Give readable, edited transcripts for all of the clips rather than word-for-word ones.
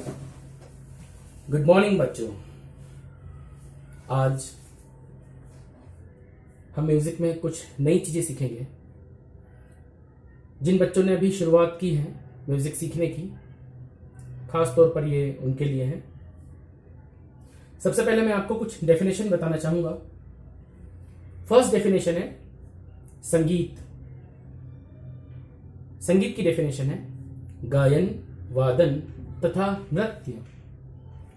Good morning बच्चों। आज हम म्यूजिक में कुछ नई चीजें सीखेंगे। जिन बच्चों ने अभी शुरुआत की है म्यूजिक सीखने की, खास तौर पर ये उनके लिए है। सबसे पहले मैं आपको कुछ डेफिनेशन बताना चाहूंगा। फर्स्ट डेफिनेशन है संगीत। संगीत की डेफिनेशन है गायन, वादन तथा नृत्य,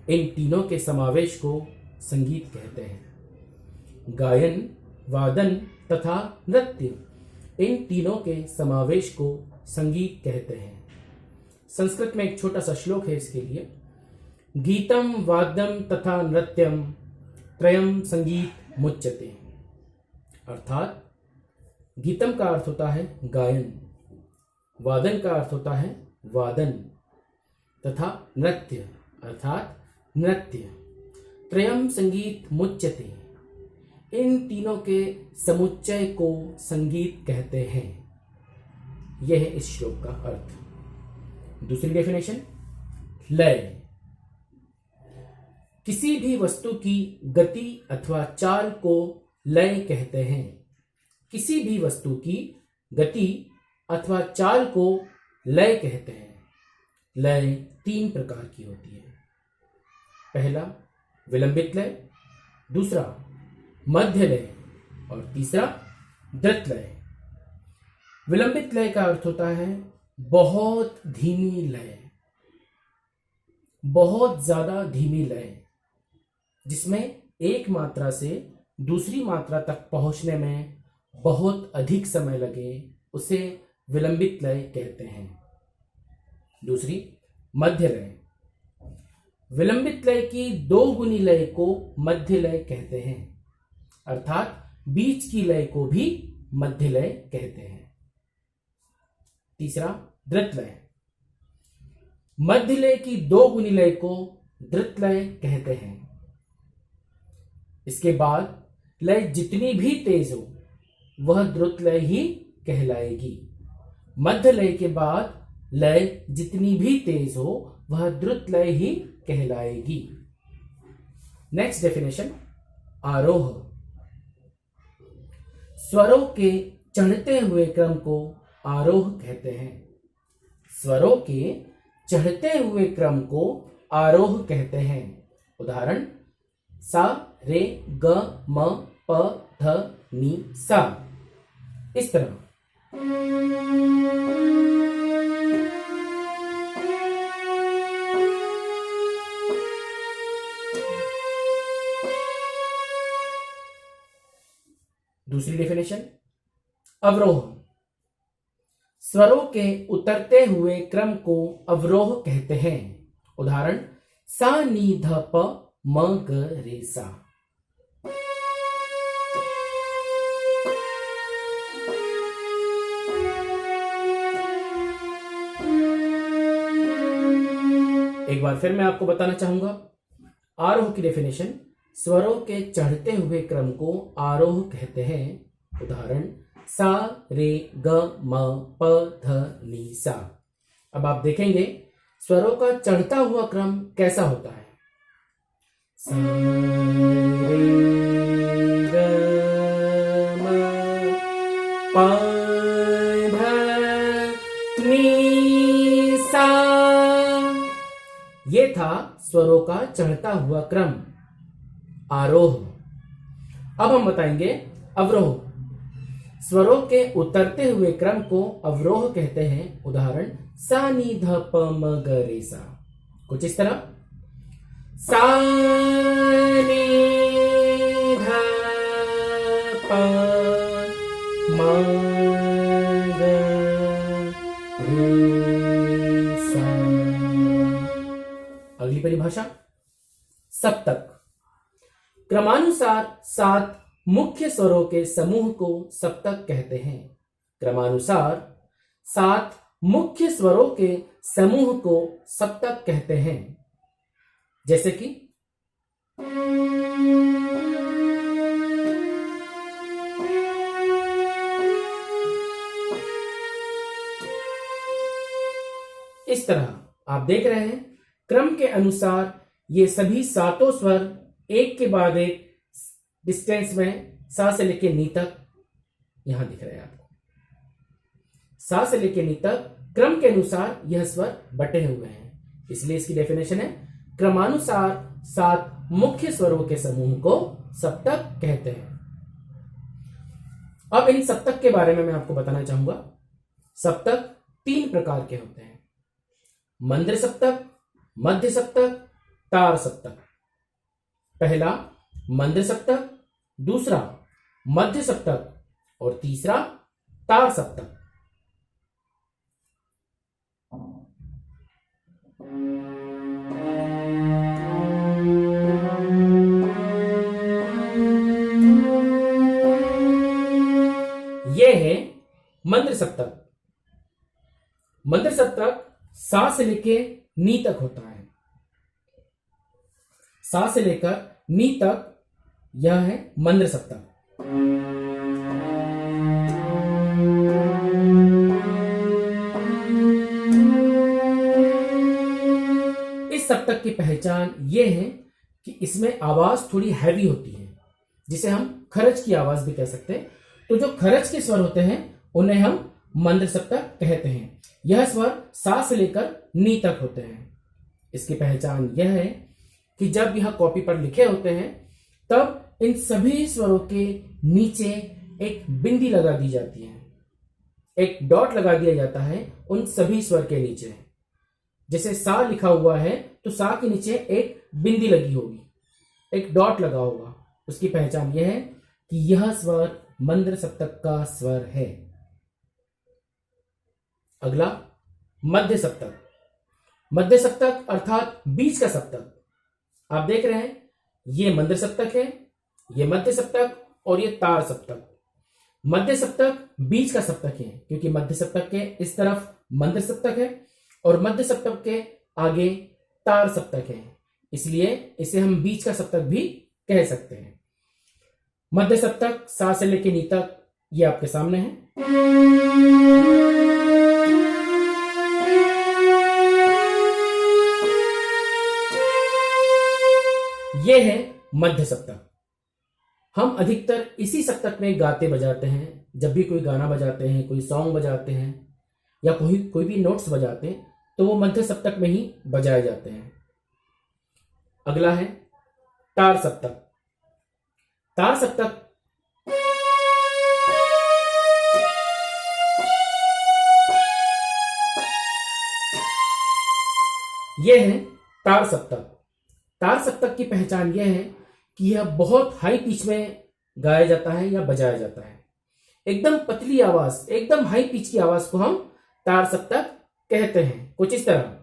इन तीनों के समावेश को संगीत कहते हैं। गायन, वादन तथा नृत्य, इन तीनों के समावेश को संगीत कहते हैं। संस्कृत में एक छोटा सा श्लोक है इसके लिए। गीतम वाद्यम तथा नृत्यम त्रयम संगीत मुच्यते। अर्थात गीतम का अर्थ होता है गायन, वादन का अर्थ होता है वादन तथा नृत्य अर्थात नृत्य। त्रयम संगीत मुच्यते, इन तीनों के समुच्चय को संगीत कहते हैं। यह है इस श्लोक का अर्थ। दूसरी डेफिनेशन लय। किसी भी वस्तु की गति अथवा चाल को लय कहते हैं। किसी भी वस्तु की गति अथवा चाल को लय कहते हैं। लय तीन प्रकार की होती है। पहला विलंबित लय, दूसरा मध्य लय और तीसरा द्रुत लय। विलंबित लय का अर्थ होता है बहुत धीमी लय, बहुत ज्यादा धीमी लय, जिसमें एक मात्रा से दूसरी मात्रा तक पहुंचने में बहुत अधिक समय लगे, उसे विलंबित लय कहते हैं। दूसरी मध्य लय। विलंबित लय की दो गुनी लय को मध्य लय कहते हैं, अर्थात बीच की लय को भी मध्य लय कहते हैं। तीसरा द्रुत लय। मध्य लय की दो गुनी लय को द्रुत लय कहते हैं। इसके बाद लय जितनी भी तेज हो वह द्रुत लय ही कहलाएगी। मध्य लय के बाद लय जितनी भी तेज हो वह द्रुत लय ही कहलाएगी। नेक्स्ट डेफिनेशन आरोह। स्वरों के चढ़ते हुए क्रम को आरोह कहते हैं। स्वरों के चढ़ते हुए क्रम को आरोह कहते हैं। उदाहरण सा रे ग म प ध नि सा। इस तरह दूसरी डेफिनेशन अवरोह। स्वरों के उतरते हुए क्रम को अवरोह कहते हैं। उदाहरण सा नी ध प म ग रे सा। एक बार फिर मैं आपको बताना चाहूंगा। आरोह की डेफिनेशन स्वरों के चढ़ते हुए क्रम को आरोह कहते हैं। उदाहरण सा रे ग म प ध नि सा। अब आप देखेंगे स्वरों का चढ़ता हुआ क्रम कैसा होता है। सा रे ग म प ध नि सा। ये था स्वरों का चढ़ता हुआ क्रम आरोह। अब हम बताएंगे अवरोह। स्वरों के उतरते हुए क्रम को अवरोह कहते हैं। उदाहरण सा नी ध प म ग रे सा। कुछ इस तरह सा नी ध प म ग रे सा। अगली परिभाषा सप्तक। क्रमानुसार 7 मुख्य स्वरों के समूह को सप्तक कहते हैं। क्रमानुसार 7 मुख्य स्वरों के समूह को सप्तक कहते हैं। जैसे कि इस तरह आप देख रहे हैं क्रम के अनुसार ये सभी सातों स्वर एक के बाद एक डिस्टेंस में सा से लेके नी तक यहां दिख रहे हैं आपको। सा से लेके नी तक क्रम के अनुसार यह स्वर बटे हुए हैं, इसलिए इसकी डेफिनेशन है क्रमानुसार 7 मुख्य स्वरों के समूह को सप्तक कहते हैं। अब इन सप्तक के बारे में मैं आपको बताना चाहूंगा। सप्तक 3 प्रकार के होते हैं, मंद्र सप्तक, मध्य सप्तक, तार सप्तक। पहला मंद्र सप्तक, दूसरा मध्य सप्तक और तीसरा तार सप्तक। यह है मंद्र सप्तक। मंद्र सप्तक सा से लेके नी तक होता है। सा से लेकर नी तक यह है मंद्र सप्तक। इस सप्तक की पहचान यह है कि इसमें आवाज थोड़ी हैवी होती है, जिसे हम खरज की आवाज भी कह सकते हैं। तो जो खरज के स्वर होते हैं उन्हें हम मंद्र सप्तक कहते हैं। यह स्वर सा से लेकर नी तक होते हैं। इसकी पहचान यह है कि जब यह कॉपी पर लिखे होते हैं तब इन सभी स्वरों के नीचे एक बिंदी लगा दी जाती है, एक डॉट लगा दिया जाता है उन सभी स्वर के नीचे। जैसे सा लिखा हुआ है तो सा के नीचे एक बिंदी लगी होगी, एक डॉट लगा होगा। उसकी पहचान यह है कि यह स्वर मंद्र सप्तक का स्वर है। अगला मध्य सप्तक। मध्य सप्तक अर्थात बीच का सप्तक। आप देख रहे हैं ये मंद्र सप्तक है, ये मध्य सप्तक और ये तार सप्तक। मध्य सप्तक बीच का सप्तक है क्योंकि मध्य सप्तक के इस तरफ मंद्र सप्तक है और मध्य सप्तक के आगे तार सप्तक है, इसलिए इसे हम बीच का सप्तक भी कह सकते हैं। मध्य सप्तक सा से लेके नी तक ये आपके सामने है। ये है मध्य सप्तक। हम अधिकतर इसी सप्तक में गाते बजाते हैं। जब भी कोई गाना बजाते हैं, कोई सॉन्ग बजाते हैं या कोई भी नोट्स बजाते हैं तो वो मध्य सप्तक में ही बजाए जाते हैं। अगला है तार सप्तक। तार सप्तक यह है तार सप्तक। तार सप्तक की पहचान यह है कि यह बहुत हाई पिच में गाया जाता है या बजाया जाता है। एकदम पतली आवाज, एकदम हाई पिच की आवाज को हम तार सप्तक कहते हैं, कुछ इस तरह।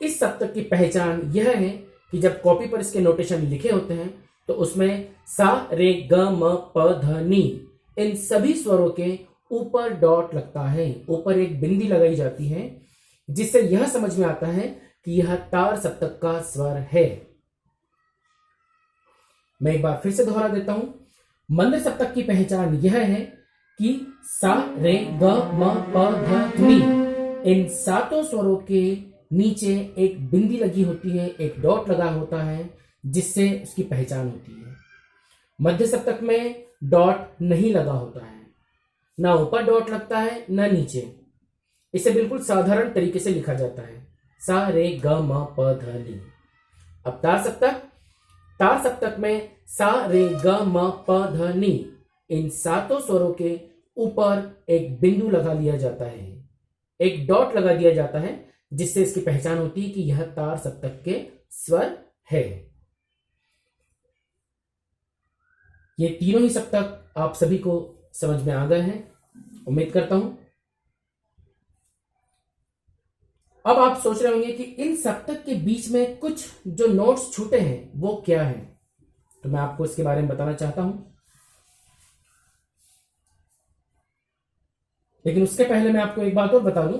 इस सप्तक की पहचान यह है कि जब कॉपी पर इसके नोटेशन लिखे होते हैं तो उसमें सा रे ग म प ध नी इन सभी स्वरों के ऊपर डॉट लगता है, ऊपर एक बिंदी लगाई जाती है, जिससे यह समझ में आता है कि यह तार सप्तक का स्वर है। मैं एक बार फिर से दोहरा देता हूं। मंद्र सप्तक की पहचान यह है कि सा रे ग म प ध नी इन सातों स्वरों के नीचे एक बिंदी लगी होती है, एक डॉट लगा होता है, जिससे उसकी पहचान होती है। मध्य सप्तक में डॉट नहीं लगा होता है, ना ऊपर डॉट लगता है ना नीचे। इसे बिल्कुल साधारण तरीके से लिखा जाता है, सा रे ग म प ध नी। अब तार सप्तक। तार सप्तक में सा रे ग म प ध नी इन सातों स्वरों के ऊपर एक बिंदु लगा लिया जाता है, एक डॉट लगा दिया जाता है, जिससे इसकी पहचान होती है कि यह तार सप्तक के स्वर है। ये तीनों ही सप्तक आप सभी को समझ में आ गए हैं, उम्मीद करता हूं। अब आप सोच रहे होंगे कि इन सप्तक के बीच में कुछ जो नोट्स छूटे हैं वो क्या है, तो मैं आपको इसके बारे में बताना चाहता हूं। लेकिन उसके पहले मैं आपको एक बात और बता दूं,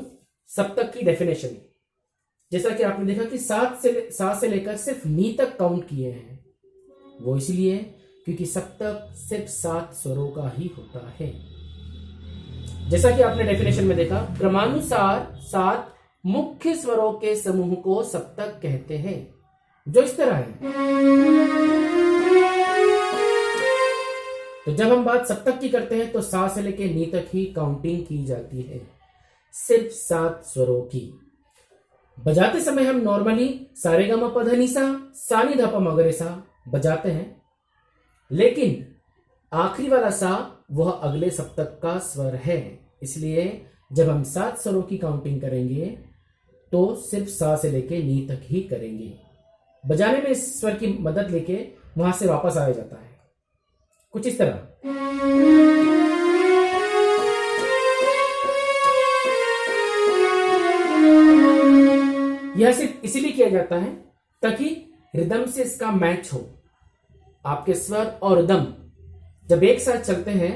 सप्तक की डेफिनेशन। जैसा कि आपने देखा कि सात से लेकर सिर्फ नी तक काउंट किए हैं, वो इसलिए क्योंकि सप्तक सिर्फ 7 स्वरों का ही होता है। जैसा कि आपने डेफिनेशन में देखा, क्रमानुसार 7 मुख्य स्वरों के समूह को सप्तक कहते हैं, जो इस तरह है। तो जब हम बात सप्तक की करते हैं तो सा से लेके नी तक ही काउंटिंग की जाती है, सिर्फ 7 स्वरों की। बजाते समय हम नॉर्मली सारे गा मा पा धा नी सा, सा नी धा पा मा गा रे सा बजाते हैं, लेकिन आखिरी वाला सा वह अगले सप्तक का स्वर है। इसलिए जब हम 7 स्वरों की काउंटिंग करेंगे तो सिर्फ सा से लेके नी तक ही करेंगे। बजाने में इस स्वर की मदद लेके वहां से वापस आया जाता है, कुछ इस तरह। यह सिर्फ इसीलिए किया जाता है ताकि रिदम से इसका मैच हो। आपके स्वर और रिदम जब एक साथ चलते हैं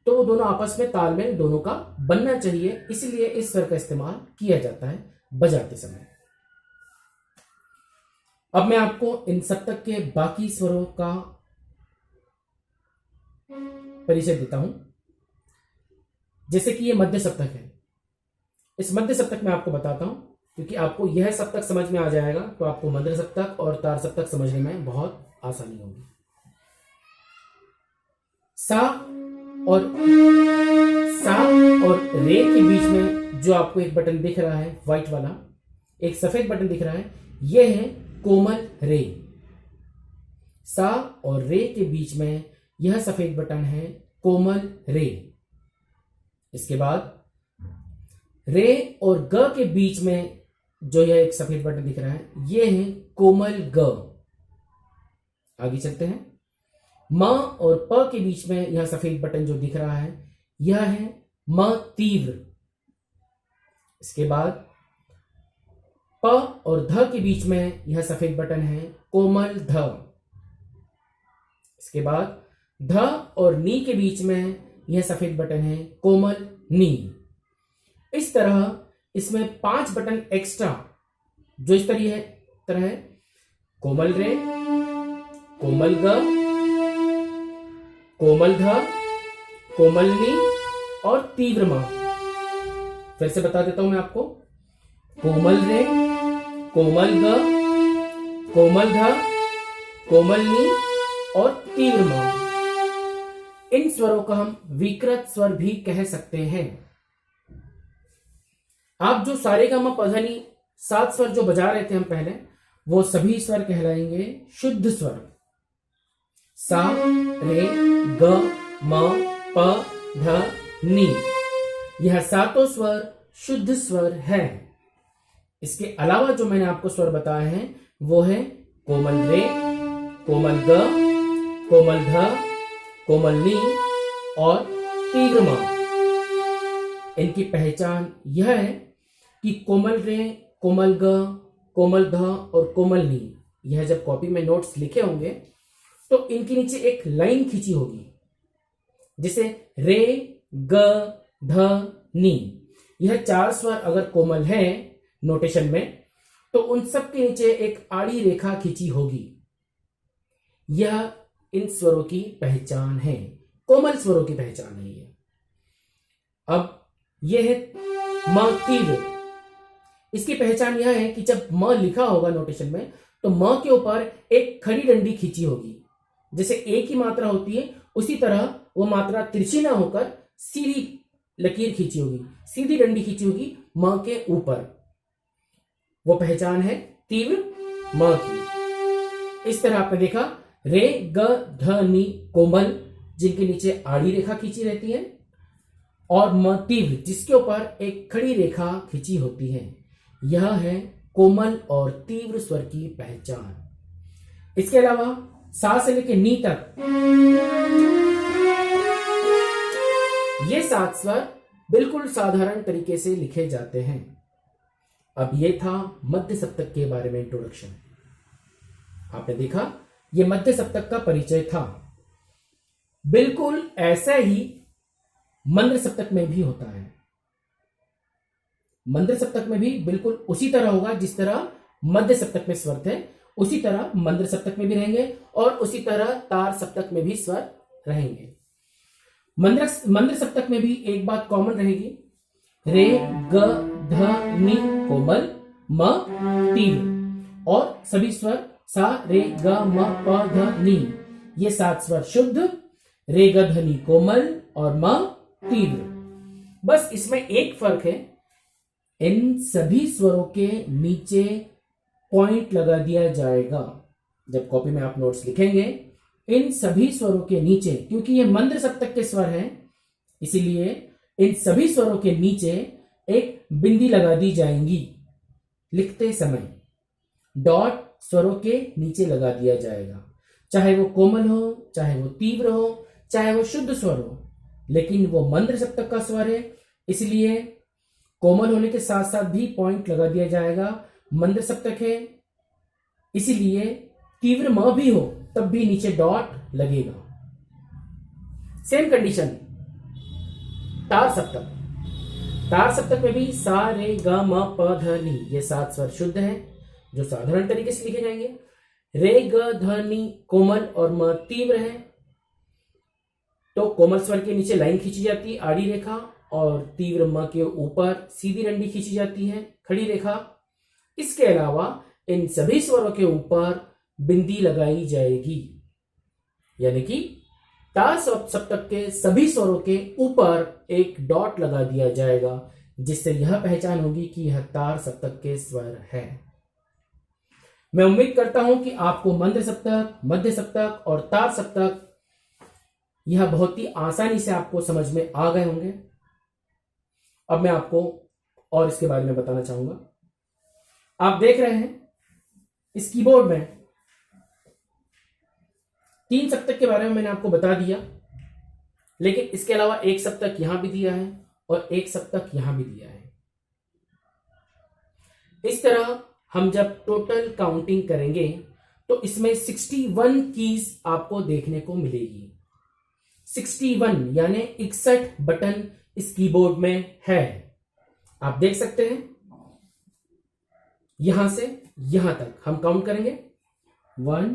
तो वो दोनों आपस में तालमेल दोनों का बनना चाहिए, इसलिए इस स्वर का इस्तेमाल किया जाता है बजाते समय। अब मैं आपको इन सप्तक के बाकी स्वरों का परिचय देता हूं। जैसे कि ये मध्य सप्तक है, इस मध्य सप्तक में आपको बताता हूं, क्योंकि आपको यह सप्तक समझ में आ जाएगा तो आपको मध्य सप्तक और तार सप्तक समझने में बहुत आसानी होगी। सा और रे के बीच में जो आपको एक बटन दिख रहा है, व्हाइट वाला एक सफेद बटन दिख रहा है, यह है कोमल रे। सा और रे के बीच में यह सफेद बटन है कोमल रे। इसके बाद रे और ग के बीच में जो यह एक सफेद बटन दिख रहा है, यह है कोमल ग। आगे चलते हैं। म और प के बीच में यह सफेद बटन जो दिख रहा है, यह है म तीव्र। इसके बाद प और ध के बीच में यह सफेद बटन है कोमल ध। इसके बाद ध और नी के बीच में यह सफेद बटन है कोमल नी। इस तरह इसमें 5 बटन एक्स्ट्रा जो इस तरह है कोमल रे, कोमल ग, कोमल ध, कोमल नी और तीव्र म। फिर से बता देता हूं मैं आपको, कोमल रे, कोमल ग, कोमल ध, कोमल नी और तीव्र म। इन स्वरों का हम विकृत स्वर भी कह सकते हैं। आप जो सारे गा मा पा धा नी 7 स्वर जो बजा रहे थे हम पहले, वो सभी स्वर कहलाएंगे शुद्ध स्वर। सा, रे, ग, म, प, ध, नी, यह 7 स्वर शुद्ध स्वर है। इसके अलावा जो मैंने आपको स्वर बताए हैं वो है कोमल रे, कोमल ग, कोमल ध, कोमल नी और तीव्र म। इनकी पहचान यह है कि कोमल रे, कोमल ग, कोमल ध और कोमल नी, यह जब कॉपी में नोट्स लिखे होंगे तो इनके नीचे एक लाइन खींची होगी, जिसे रे, ग, ध, नी, यह 4 स्वर अगर कोमल है नोटेशन में तो उन सब के नीचे एक आड़ी रेखा खींची होगी। यह इन स्वरों की पहचान है, कोमल स्वरों की पहचान है ये। अब यह है म तीव्र। इसकी पहचान यह है कि जब म लिखा होगा नोटेशन में तो म के ऊपर एक खड़ी डंडी खींची होगी। जैसे ए की मात्रा होती है उसी तरह वो मात्रा तिरछी ना होकर सीधी लकीर खींची होगी, सीधी डंडी खींची होगी म के ऊपर। वो पहचान है तीव्र म की। इस तरह आपने देखा रे, ग, ध, नी कोमल, जिनके नीचे आड़ी रेखा खींची रहती है, और म तीव्र जिसके ऊपर एक खड़ी रेखा खींची होती है। यह है कोमल और तीव्र स्वर की पहचान। इसके अलावा सा से लेकर नी तक ये 7 स्वर बिल्कुल साधारण तरीके से लिखे जाते हैं। अब ये था मध्य सप्तक के बारे में इंट्रोडक्शन। आपने देखा ये मध्य सप्तक का परिचय था। बिल्कुल ऐसा ही मंद्र सप्तक में भी होता है। मंद्र सप्तक में भी बिल्कुल उसी तरह होगा जिस तरह मध्य सप्तक में स्वर थे, उसी तरह मंद्र सप्तक में भी रहेंगे और उसी तरह तार सप्तक में भी स्वर रहेंगे। मंद्र सप्तक में भी एक बात कॉमन रहेगी, रे ग ध नि कोमल म तीव्र, और सभी स्वर सा रे ग म प ध नि, ये 7 स्वर शुद्ध, रे ग ध नि कोमल और म तीव्र। बस इसमें एक फर्क है, इन सभी स्वरों के नीचे पॉइंट लगा दिया जाएगा। जब कॉपी में आप नोट्स लिखेंगे, इन सभी स्वरों के नीचे, क्योंकि ये मंद्र सप्तक के स्वर हैं, इसीलिए इन सभी स्वरों के नीचे एक बिंदी लगा दी जाएंगी। लिखते समय डॉट स्वरों के नीचे लगा दिया जाएगा, चाहे वो कोमल हो, चाहे वो तीव्र हो, चाहे वो शुद्ध स्वर हो, लेकिन वो मंद्र सप्तक का स्वर है, इसलिए कोमल होने के साथ साथ भी पॉइंट लगा दिया जाएगा। मंद्र सप्तक है, इसीलिए तीव्र म भी हो तब भी नीचे डॉट लगेगा। सेम कंडीशन तार सप्तक। तार सप्तक में भी सा रे ग म प ध नि, ये 7 स्वर शुद्ध हैं जो साधारण तरीके से लिखे जाएंगे। रे ग ध नि कोमल और म तीव्र है, तो कोमल स्वर के नीचे लाइन खींची जाती है आड़ी रेखा, और तीव्र म के ऊपर सीधी रंडी खींची जाती है खड़ी रेखा। इसके अलावा इन सभी स्वरों के ऊपर बिंदी लगाई जाएगी, यानी कि तार सप्तक के सभी स्वरों के ऊपर एक डॉट लगा दिया जाएगा, जिससे यह पहचान होगी कि यह तार सप्तक के स्वर है। मैं उम्मीद करता हूं कि आपको मंद्र सप्तक, मध्य सप्तक और तार सप्तक यह बहुत ही आसानी से आपको समझ में आ गए होंगे। अब मैं आपको और इसके बारे में बताना चाहूंगा। आप देख रहे हैं इस कीबोर्ड में 3 सप्तक के बारे में मैंने आपको बता दिया, लेकिन इसके अलावा एक सप्तक यहां भी दिया है और एक सप्तक यहां भी दिया है। इस तरह हम जब टोटल काउंटिंग करेंगे तो इसमें 61 कीज आपको देखने को मिलेगी। 61 यानी 61 बटन इस कीबोर्ड में है। आप देख सकते हैं, यहां से यहां तक हम काउंट करेंगे 1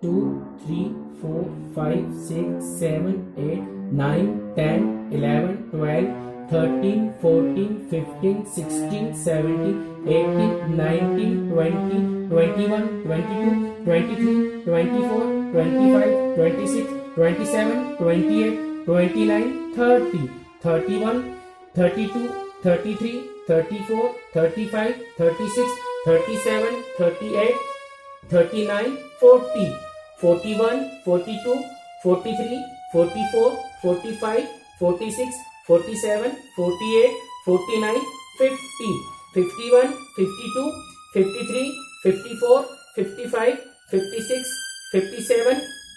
2 3 4 5 6 7 8 9 10 11 12 13 14 15 16 17 18 19 20 21 22 23 24 25 26 27 28 29 30 31 32 33 34 35 36 37 38 39 40 41 42 43 44 45 46 47 48 49 50 51 52 53 54 55 56 57